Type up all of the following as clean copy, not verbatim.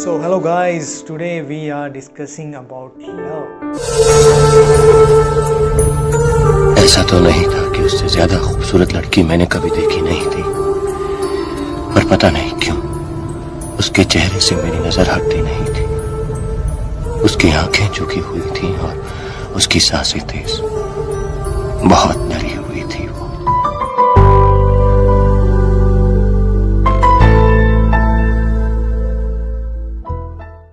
So hello guys, today we are discussing about love. ऐसा तो नहीं था कि उससे ज्यादा खूबसूरत लड़की मैंने कभी देखी नहीं थी, पर पता नहीं क्यों उसके चेहरे से मेरी नजर हटती नहीं थी। उसकी आंखें झुकी हुई थी और उसकी सांसें तेज, बहुत डरी हुई थी वो।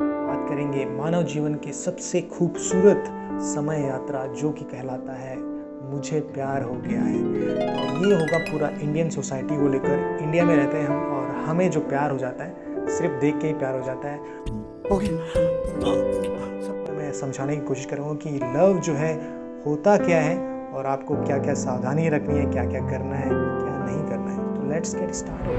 बात करेंगे मानव जीवन के सबसे खूबसूरत समय यात्रा जो कि कहलाता है मुझे प्यार हो गया है। तो ये होगा पूरा इंडियन सोसाइटी को लेकर। इंडिया में रहते हैं हम और हमें जो प्यार हो जाता है सिर्फ देख के ही प्यार हो जाता है। सबको मैं समझाने की कोशिश करूँगा कि लव जो है होता क्या है और आपको क्या क्या सावधानी रखनी है, क्या क्या करना है, क्या नहीं करना है। तो लेट्स गेट स्टार्टेड।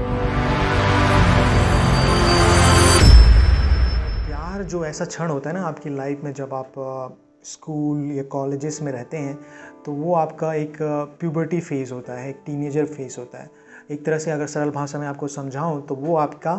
प्यार जो ऐसा क्षण होता है ना आपकी लाइफ में, जब आप स्कूल या कॉलेजेस में रहते हैं, तो वो आपका एक प्यूबर्टी फेज़ होता है, एक टीनेजर फेज़ होता है। एक तरह से अगर सरल भाषा में आपको समझाऊं तो वो आपका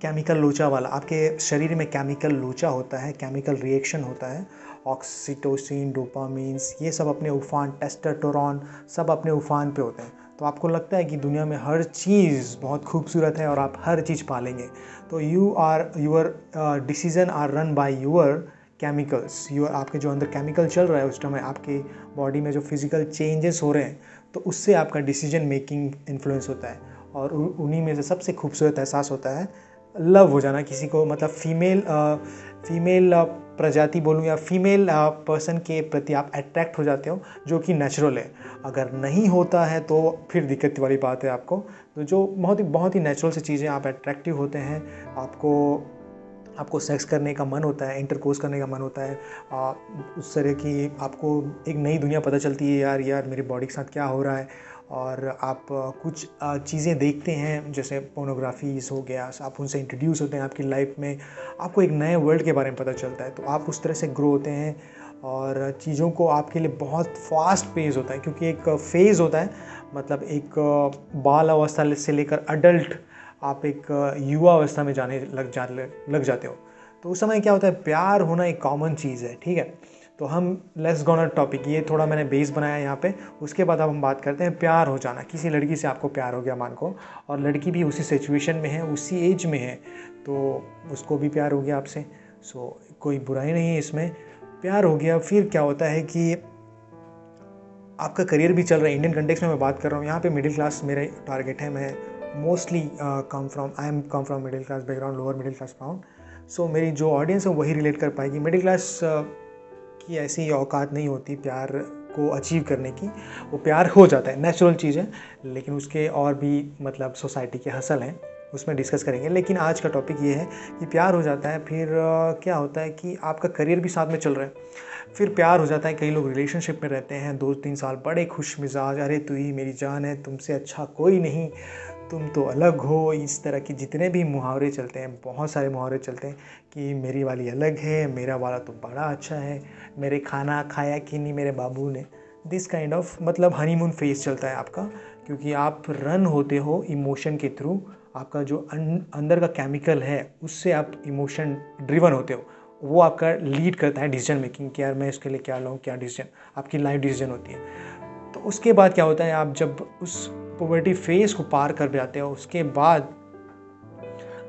केमिकल लोचा वाला, आपके शरीर में केमिकल लोचा होता है, केमिकल रिएक्शन होता है। ऑक्सीटोसिन, डोपामीन्स, ये सब अपने उफान, टेस्टोस्टेरोन सब अपने उफान पे होते हैं। तो आपको लगता है कि दुनिया में हर चीज़ बहुत खूबसूरत है और आप हर चीज़ पालेंगे। तो your decision are run by your chemicals. आपके जो अंदर केमिकल चल रहा है उस टाइम आपके बॉडी में जो फिज़िकल चेंजेस हो रहे हैं, तो उससे आपका डिसीजन मेकिंग इन्फ्लुएंस होता है। और उन्हीं में से सबसे खूबसूरत एहसास होता है लव हो जाना किसी को, मतलब फीमेल प्रजाति बोलूँ या फीमेल पर्सन के प्रति आप अट्रैक्ट हो जाते हो, जो कि नेचुरल है। अगर नहीं होता है तो फिर दिक्कत वाली बात है आपको। तो जो बहुत ही नेचुरल सी चीज़ें, आप अट्रैक्टिव होते हैं, आपको सेक्स करने का मन होता है, इंटरकोर्स करने का मन होता है, उस तरह की आपको एक नई दुनिया पता चलती है, यार मेरी बॉडी के साथ क्या हो रहा है। और आप कुछ चीज़ें देखते हैं जैसे पोर्नोग्राफीज़ हो गया, आप उनसे इंट्रोड्यूस होते हैं आपकी लाइफ में, आपको एक नए वर्ल्ड के बारे में पता चलता है। तो आप उस तरह से ग्रो होते हैं और चीज़ों को आपके लिए बहुत फास्ट पेस होता है, क्योंकि एक फेज़ होता है, मतलब एक बाल अवस्था से लेकर अडल्ट आप एक युवा अवस्था में जाने लग जाते हो। तो उस समय क्या होता है, प्यार होना एक कॉमन चीज़ है, ठीक है। तो हम let's go on a topic, ये थोड़ा मैंने बेस बनाया यहाँ पे। उसके बाद अब हम बात करते हैं प्यार हो जाना। किसी लड़की से आपको प्यार हो गया मान को, और लड़की भी उसी सिचुएशन में है, उसी एज में है, तो उसको भी प्यार हो गया आपसे। सो कोई बुराई नहीं है इसमें, प्यार हो गया। फिर क्या होता है कि आपका करियर भी चल रहा है। इंडियन कंटेक्स्ट में मैं बात कर रहा हूँ, यहाँ पे मिडिल क्लास मेरा टारगेट है। मैं mostly come from middle class background, lower middle class background. So मेरी जो ऑडियंस है वही रिलेट कर पाएगी। मिडिल क्लास की ऐसी औकात नहीं होती प्यार को अचीव करने की। वो प्यार हो जाता है, नेचुरल चीज़ है, लेकिन उसके और भी मतलब सोसाइटी के हसल हैं, उसमें डिस्कस करेंगे। लेकिन आज का टॉपिक ये है कि प्यार हो जाता है, फिर क्या होता है कि आपका करियर भी साथ में चल रहा है। फिर प्यार हो जाता है, कई लोग रिलेशनशिप में रहते हैं 2-3 साल, बड़े खुश मिजाज, अरे तू ही मेरी जान है, तुमसे अच्छा कोई नहीं, तुम तो अलग हो। इस तरह की जितने भी मुहावरे चलते हैं, बहुत सारे मुहावरे चलते हैं कि मेरी वाली अलग है, मेरा वाला तो बड़ा अच्छा है, मेरे खाना खाया कि नहीं मेरे बाबू ने। दिस काइंड ऑफ मतलब हनीमून फेज चलता है आपका, क्योंकि आप रन होते हो इमोशन के थ्रू। आपका जो अंदर का केमिकल है उससे आप इमोशन ड्रिवन होते हो, वो आपका लीड करता है डिसीजन मेकिंग कि यार मैं इसके लिए क्या लूँ, क्या डिसीजन, आपकी लाइफ डिसीजन होती है। तो उसके बाद क्या होता है, आप जब उस पुबर्टी फेज़ को पार कर जाते हो, उसके बाद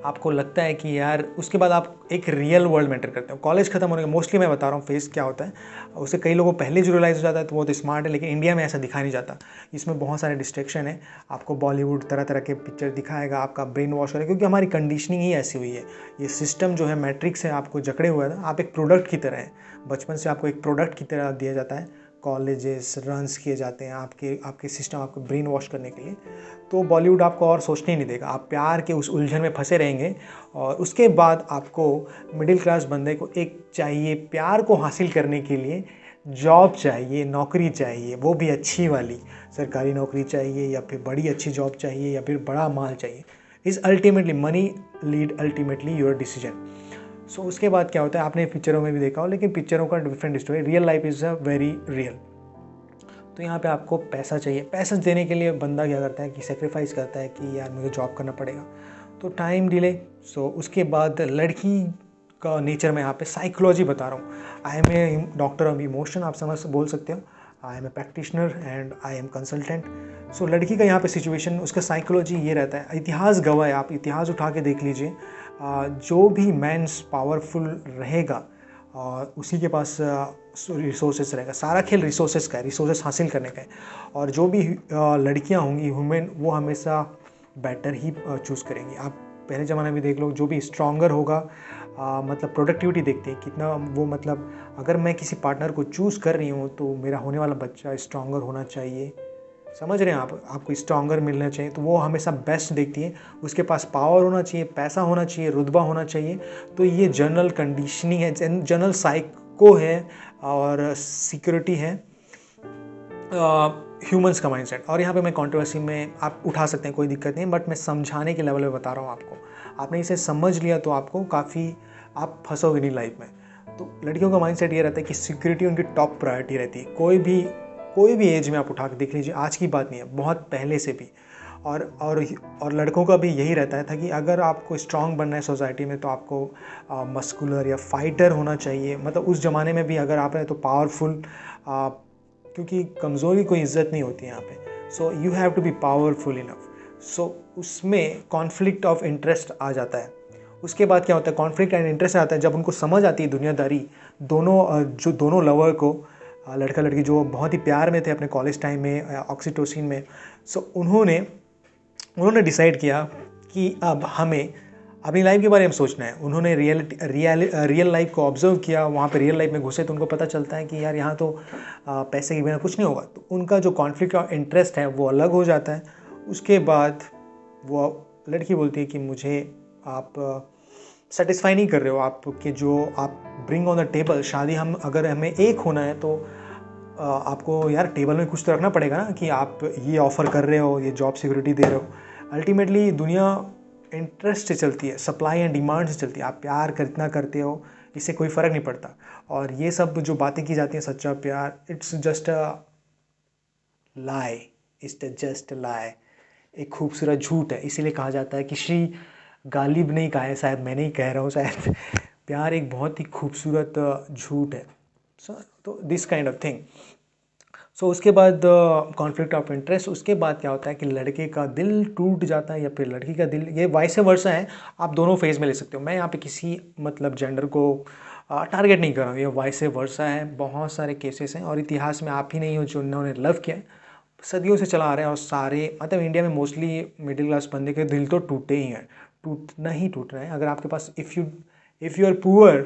आपको लगता है कि यार, उसके बाद आप एक रियल वर्ल्ड में एंटर करते हो। कॉलेज खत्म होने का मोस्टली मैं बता रहा हूँ फेज़ क्या होता है, उससे कई लोगों को पहले जो रियलाइज़ हो जाता है तो वो तो स्मार्ट है, लेकिन इंडिया में ऐसा दिखाया नहीं जाता। इसमें बहुत सारे डिस्ट्रैक्शन है। आपको बॉलीवुड तरह तरह के पिक्चर दिखाएगा, आपका ब्रेन वॉश करेगा, क्योंकि हमारी कंडीशनिंग ही ऐसी हुई है। ये सिस्टम जो है मैट्रिक्स है, आपको जकड़े हुआ है। आप एक प्रोडक्ट की तरह हैं, बचपन से आपको एक प्रोडक्ट की तरह दिया जाता है, कॉलेजेस रन्स किए जाते हैं आपके सिस्टम, आपको ब्रेन वॉश करने के लिए। तो बॉलीवुड आपको और सोचने ही नहीं देगा, आप प्यार के उस उलझन में फंसे रहेंगे। और उसके बाद आपको मिडिल क्लास बंदे को एक चाहिए, प्यार को हासिल करने के लिए जॉब चाहिए, नौकरी चाहिए, वो भी अच्छी वाली सरकारी नौकरी चाहिए, या फिर बड़ी अच्छी जॉब चाहिए, या फिर बड़ा माल चाहिए। Is ultimately money lead ultimately your decision. So उसके बाद क्या होता है, आपने पिक्चरों में भी देखा हो, लेकिन पिक्चरों का different story, real life is a very real. तो यहाँ पे आपको पैसा चाहिए। पैसा देने के लिए बंदा क्या करता है कि सेक्रीफाइस करता है कि यार मुझे जॉब करना पड़ेगा। तो टाइम डिले। सो उसके बाद लड़की का नेचर में यहाँ पे साइकोलॉजी बता रहा हूँ। I am a doctor of emotion, आप समझ बोल सकते हो। I am a practitioner and I am consultant. So लड़की का यहाँ पे सिचुएशन, उसका साइकोलॉजी ये रहता है, इतिहास गवाह है, आप इतिहास उठा के देख लीजिए। जो भी मैंस पावरफुल रहेगा उसी के पास रिसोर्सेस रहेगा। सारा खेल रिसोर्सेस का है, रिसोर्सेस हासिल करने का है। और जो भी लड़कियां होंगी वुमेन, वो हमेशा बेटर ही चूज़ करेंगी। आप पहले ज़माने में देख लो, जो भी स्ट्रॉन्गर होगा मतलब प्रोडक्टिविटी देखते हैं कितना वो, मतलब अगर मैं किसी पार्टनर को चूज़ कर रही हूँ तो मेरा होने वाला बच्चा स्ट्रॉन्गर होना चाहिए। समझ रहे हैं आप, आपको स्ट्रॉन्गर मिलना चाहिए, तो वो हमेशा बेस्ट देखती है। उसके पास पावर होना चाहिए, पैसा होना चाहिए, रुतबा होना चाहिए। तो ये जनरल कंडीशनिंग है, जनरल साइको है और सिक्योरिटी है ह्यूमंस का माइंडसेट। और यहाँ पे मैं कंट्रोवर्सी में आप उठा सकते हैं, कोई दिक्कत नहीं, बट मैं समझाने के लेवल पे बता रहा हूँ आपको। आपने इसे समझ लिया तो आपको काफ़ी, आप फंसोगे नहीं लाइफ में। तो लड़कियों का माइंडसेट ये रहता है कि सिक्योरिटी उनकी टॉप प्रायोरिटी रहती है। कोई भी एज में आप उठा के देख लीजिए, आज की बात नहीं है, बहुत पहले से भी। और लड़कों का भी यही रहता था कि अगर आपको स्ट्रांग बनना है सोसाइटी में तो आपको मस्कुलर या फाइटर होना चाहिए। मतलब उस ज़माने में भी अगर आप हैं तो पावरफुल, क्योंकि कमज़ोरी कोई इज्जत नहीं होती यहाँ पे। So you have to be powerful enough. So उसमें कॉन्फ्लिक्ट ऑफ इंटरेस्ट आ जाता है। उसके बाद क्या होता है, कॉन्फ्लिक्ट एंड इंटरेस्ट आता है जब उनको समझ आती है दुनियादारी। दोनों लवर को, लड़का लड़की जो बहुत ही प्यार में थे अपने कॉलेज टाइम में, ऑक्सीटोसिन में। सो उन्होंने डिसाइड किया कि अब हमें अपनी लाइफ के बारे में सोचना है। उन्होंने रियल लाइफ को ऑब्जर्व किया, वहाँ पे रियल लाइफ में घुसे तो उनको पता चलता है कि यार यहाँ तो पैसे के बिना कुछ नहीं होगा। तो उनका जो कॉन्फ्लिक्ट ऑफ इंटरेस्ट है वो अलग हो जाता है। उसके बाद वो लड़की बोलती है कि मुझे आप सेटिस्फाई नहीं कर रहे हो, आपके जो आप ब्रिंग ऑन द टेबल, शादी हम अगर हमें एक होना है तो आपको यार टेबल में कुछ तो रखना पड़ेगा ना, कि आप ये ऑफ़र कर रहे हो, ये जॉब सिक्योरिटी दे रहे हो। अल्टीमेटली दुनिया इंटरेस्ट से चलती है, सप्लाई एंड डिमांड से चलती है। आप प्यार कितना करते हो इससे कोई फ़र्क नहीं पड़ता। और ये सब जो बातें की जाती हैं, सच्चा प्यार, it's just a lie, just a lie, एक खूबसूरत झूठ है। इसीलिए कहा जाता है कि श्री गालिब ने कहा है, शायद मैं नहीं कह रहा हूँ, शायद प्यार एक बहुत ही खूबसूरत झूठ है। तो दिस काइंड ऑफ थिंग। सो उसके बाद कॉन्फ्लिक्ट ऑफ इंटरेस्ट। उसके बाद क्या होता है कि लड़के का दिल टूट जाता है या फिर लड़की का दिल, ये वाइस वर्सा है, आप दोनों फेज में ले सकते हो। मैं यहाँ पे किसी मतलब जेंडर को टारगेट नहीं कर रहा हूँ, ये वाइस वर्सा है। बहुत सारे केसेस हैं और इतिहास में आप ही नहीं हो जो उन्होंने लव किया, सदियों से चला आ रहा है। और सारे मतलब इंडिया में मोस्टली मिडिल क्लास बंदे के दिल तो टूटे ही हैं, टूटना ही टूट रहे हैं। अगर आपके पास if you are poor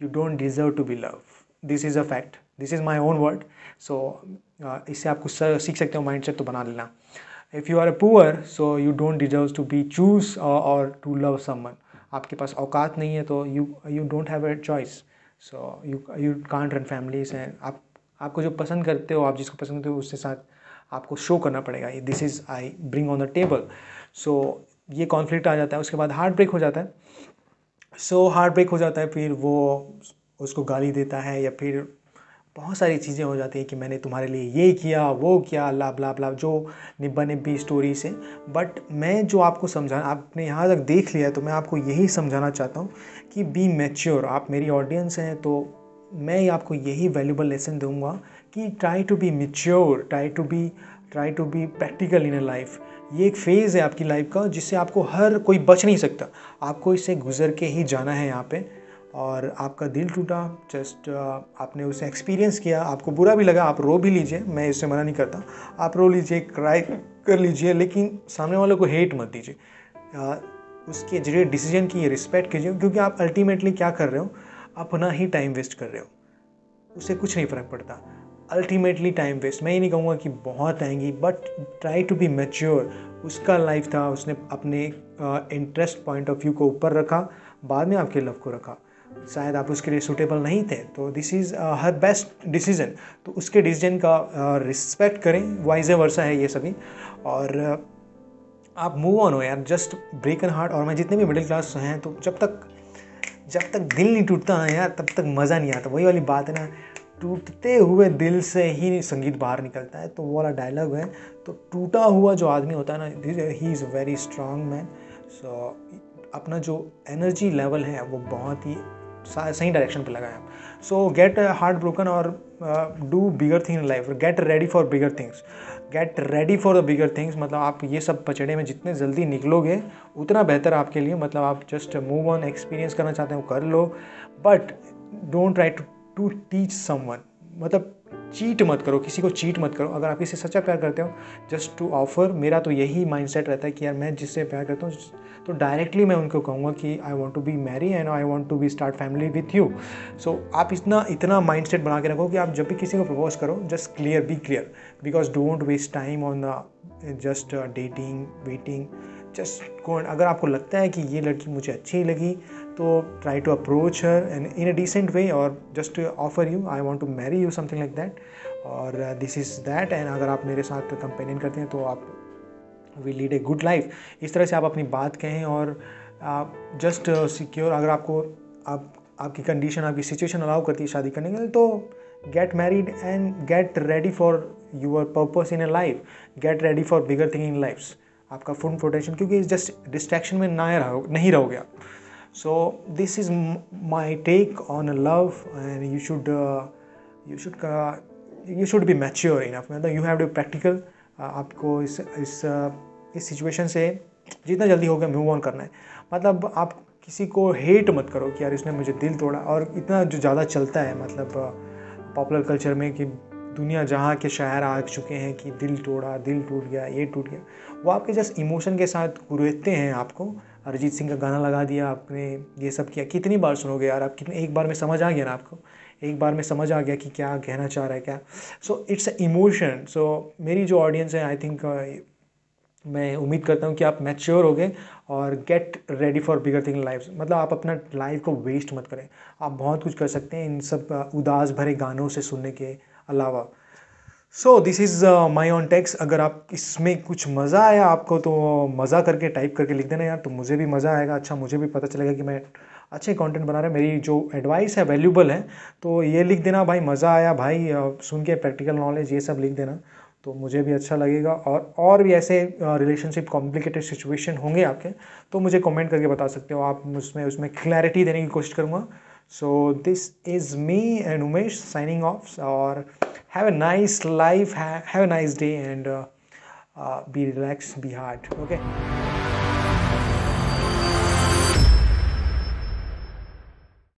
you don't deserve to be love, this is a fact, this is my own word. So इससे आप कुछ सीख सकते हो, माइंड सेट तो बना लेना। If you are a poor so you don't deserve to be choose और टू लव समवन। आपके पास औकात नहीं है तो you don't have a choice. So you can't run families. हैं आपको जो पसंद करते हो, आप जिसको पसंद करते हो उसके साथ आपको शो करना पड़ेगा। This is I bring on the table. So ये कॉन्फ्लिक्ट आ जाता है। उसके बाद हार्ट ब्रेक हो जाता है। हार्ट ब्रेक हो जाता है, फिर वो उसको गाली देता है या फिर बहुत सारी चीज़ें हो जाती हैं कि मैंने तुम्हारे लिए ये किया वो किया, ला ब्ला ब्ला, जो निब्बा निब्बी स्टोरी से। बट मैं जो आपको समझाना, आपने यहाँ तक देख लिया है तो मैं आपको यही समझाना चाहता हूँ कि बी मैच्योर। आप मेरी ऑडियंस हैं तो मैं आपको यही वैल्यूबल लेसन दूंगा कि try to be mature, try to be practical in a life. ये एक फेज़ है आपकी लाइफ का जिससे आपको हर कोई बच नहीं सकता, आपको इससे गुजर के ही जाना है यहाँ पे। और आपका दिल टूटा, जस्ट आपने उसे एक्सपीरियंस किया, आपको बुरा भी लगा, आप रो भी लीजिए, मैं इससे मना नहीं करता, आप रो लीजिए, क्राई कर लीजिए, लेकिन सामने वालों को हेट मत दीजिए। उसके जरिए डिसीजन की रिस्पेक्ट कीजिए, क्योंकि आप अल्टीमेटली क्या कर रहे हो, अपना ही टाइम वेस्ट कर रहे हो, उससे कुछ नहीं फ़र्क पड़ता। अल्टीमेटली टाइम वेस्ट, मैं ये नहीं कहूँगा कि बहुत आएंगी, but try to be mature. उसका लाइफ था, उसने अपने इंटरेस्ट पॉइंट ऑफ व्यू को ऊपर रखा, बाद में आपके लव को रखा। शायद आप उसके लिए सूटेबल नहीं थे, तो this is her best decision. तो उसके डिसीजन का रिस्पेक्ट करें, वाइज वर्सा है ये सभी। और आप मूव ऑन हो यार, जस्ट ब्रेक एन हार्ट। और मैं जितने भी मिडिल क्लास हैं, तो जब तक दिल नहीं टूटता है यार, तब तक मज़ा नहीं आता। वही वाली बात है ना, टूटते हुए दिल से ही संगीत बाहर निकलता है, तो वो वाला डायलॉग है। तो टूटा हुआ जो आदमी होता है ना, he is a very strong man. So अपना जो एनर्जी लेवल है वो बहुत ही सही डायरेक्शन पे लगाएं। सो गेट हार्ट ब्रोकन और do bigger thing in life, get ready for bigger things, gate ready for the bigger things. मतलब आप ये सब पचड़े में जितने जल्दी निकलोगे उतना बेहतर आपके लिए। मतलब आप जस्ट मूव ऑन, एक्सपीरियंस करना चाहते हो कर लो, but don't try to teach someone. मतलब चीट मत करो, किसी को चीट मत करो। अगर आप किसी से सच्चा प्यार करते हो, जस्ट टू ऑफर। मेरा तो यही माइंडसेट रहता है कि यार मैं जिससे प्यार करता हूँ तो डायरेक्टली मैं उनको कहूँगा कि I want to be marry and I want to be start family with you. So आप इतना माइंडसेट बना के रखो कि आप जब भी किसी को प्रपोज करो, just be clear, because don't waste time on the just dating waiting. Just go. अगर आपको लगता है कि ये लड़की मुझे अच्छी लगी तो try to approach her and in a decent way और just offer you I want to marry you, something like that, और दिस इज़ दैट। एंड अगर आप मेरे साथ कंपेनियन करते हैं तो आप we lead a good life. इस तरह से आप अपनी बात कहें और आप जस्ट सिक्योर। अगर आपकी कंडीशन, आपकी सिचुएशन अलाउ करती है शादी करने के लिए, तो get married and get ready for your purpose in a life, get ready for bigger thing in life. आपका फुल पोटेंशियल, क्योंकि जस्ट डिस्ट्रैक्शन में नहीं रहोगे आप। So this is my take on love and you should be mature enough. मतलब you have to practical. आपको इस situation से जितना जल्दी हो गया मूव ऑन करना है। मतलब आप किसी को हेट मत करो कि यार इसने मुझे दिल तोड़ा। और इतना जो ज़्यादा चलता है मतलब पॉपुलर कल्चर में कि दुनिया जहाँ के शायर आ चुके हैं कि दिल तोड़ा, दिल टूट गया, ये टूट गया, वो आपके जस्ट इमोशन के साथ कुरेदते हैं आपको। अरिजीत सिंह का गाना लगा दिया आपने, ये सब किया। कितनी बार सुनोगे यार आप? कितने एक बार में समझ आ गया ना आपको? एक बार में समझ आ गया कि क्या कहना चाह रहा है क्या? So it's a emotion. सो मेरी जो ऑडियंस है, आई थिंक मैं उम्मीद करता हूँ कि आप मैच्योर हो गए और gate ready for bigger thing in life. मतलब आप अपना लाइफ को वेस्ट मत करें। आप बहुत कुछ कर सकते हैं इन सब उदास भरे गानों से सुनने के अलावा। So this is my on takes. अगर आप इसमें कुछ मज़ा आया आपको तो मज़ा करके टाइप करके लिख देना यार, तो मुझे भी मज़ा आएगा। अच्छा, मुझे भी पता चलेगा कि मैं अच्छे कंटेंट बना रहा है, मेरी जो एडवाइस है वैल्यूबल है। तो ये लिख देना भाई, मज़ा आया भाई सुन के, प्रैक्टिकल नॉलेज, ये सब लिख देना, तो मुझे भी अच्छा लगेगा। और भी ऐसे रिलेशनशिप कॉम्प्लिकेटेड सिचुएशन होंगे आपके, तो मुझे कमेंट करके बता सकते हो आप। उसमें क्लैरिटी देने की कोशिश करूँगा। सो this is me and Umesh signing off. और have a nice life, have a nice day, and be relaxed, be hard. Okay.